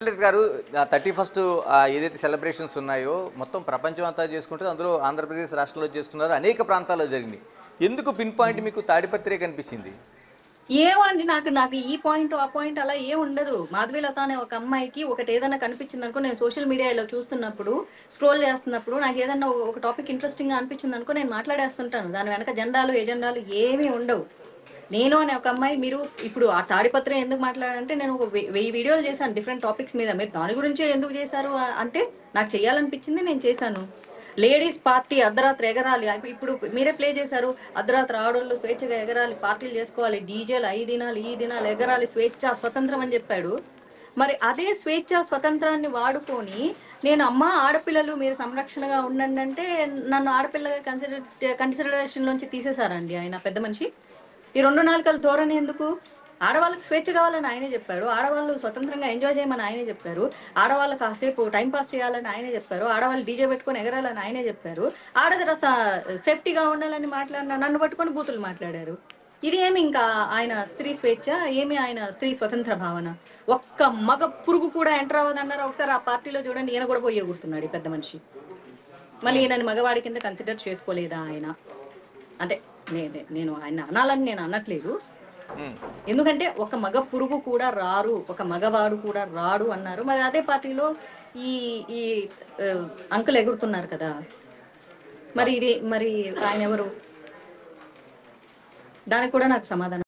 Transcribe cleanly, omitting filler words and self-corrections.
గారు 31st ఏదైతే celebrations ఉన్నాయో మొత్తం ప్రపంచం అంతా చేసుకుంటే అందులో ఆంధ్రప్రదేశ్ రాష్ట్రంలో చేసుకున్నారు అనేక ప్రాంతాల్లో జరిగింది. ఎందుకు పిన్ పాయింట్ మీకు తాడిపత్రే కనిపించింది? ఏవండి నాకు నాకు ఈ పాయింట్, ఆ పాయింట్ అలా ఏం ఉండదు. మాధవీలత అనే ఒక అమ్మాయికి ఒకటి ఏదైనా కనిపించిందనుకో, నేను సోషల్ మీడియా ఇలా చూస్తున్నప్పుడు, స్క్రోల్ చేస్తున్నప్పుడు నాకేదన్నా ఒక టాపిక్ ఇంట్రెస్టింగ్‌గా అనిపించిందనుకో నేను మాట్లాడేస్తుంటాను. దాని వెనక జెండాలు, ఎజెండాలు ఏమీ ఉండవు. నేను అనే ఒక అమ్మాయి మీరు ఇప్పుడు ఆ తాడిపత్రి ఎందుకు మాట్లాడానంటే నేను ఒక 1000 వీడియోలు చేశాను డిఫరెంట్ టాపిక్స్ మీద. మీరు దాని గురించే ఎందుకు చేశారు అంటే నాకు చేయాలనిపించింది నేను చేశాను. లేడీస్ పార్టీ అర్ధరాత్రి ఎగరాలి. ఇప్పుడు మీరే ప్లే చేశారు. అర్ధరాత్రి ఆడోళ్ళు స్వేచ్ఛగా ఎగరాలి, పార్టీలు చేసుకోవాలి, డీజేలు అయి దినాలు, ఈ దినాలు ఎగరాలి, స్వేచ్ఛ స్వతంత్రం అని చెప్పాడు. మరి అదే స్వేచ్ఛ స్వతంత్రాన్ని వాడుకొని నేను అమ్మ ఆడపిల్లలు మీరు సంరక్షణగా ఉండండి అంటే నన్ను ఆడపిల్లగా కన్సిడరేషన్ నుంచి తీసేశారండి ఆయన పెద్ద మనిషి. ఈ 2 నాలుకల ధోరణి ఎందుకు? ఆడవాళ్ళకి స్వేచ్ఛ కావాలని ఆయనే చెప్పాడు. ఆడవాళ్ళు స్వతంత్రంగా ఎంజాయ్ చేయమని ఆయనే చెప్పారు. ఆడవాళ్ళు కాసేపు టైం పాస్ చేయాలని ఆయనే చెప్పారు. ఆడవాళ్ళు డీజే పెట్టుకొని ఎగరాలని ఆయనే చెప్పారు. ఆడదర సేఫ్టీగా ఉండాలని మాట్లాడిన నన్ను పట్టుకొని బూతులు మాట్లాడారు. ఇది ఏమి ఇంకా ఆయన స్త్రీ స్వేచ్ఛ, ఏమి ఆయన స్త్రీ స్వతంత్ర భావన? ఒక్క మగ పురుగు కూడా ఎంటర్ అవ్వదన్నారు. ఒకసారి ఆ పార్టీలో చూడండి, ఈయన కూడా పోయి ఎగురుతున్నాడు ఈ పెద్ద మనిషి. మళ్ళీ ఈయనని మగవాడి కింద కన్సిడర్ చేసుకోలేదా ఆయన? అంటే నేను ఆయన అనాలని నేను అనట్లేదు. ఎందుకంటే ఒక మగ పురుగు కూడా రారు, ఒక మగవాడు కూడా రాడు అన్నారు. మరి అదే పార్టీలో ఈ ఈ అంకులు ఎగురుతున్నారు కదా, మరి ఇది మరి ఆయన ఎవరు? దానికి కూడా నాకు సమాధానం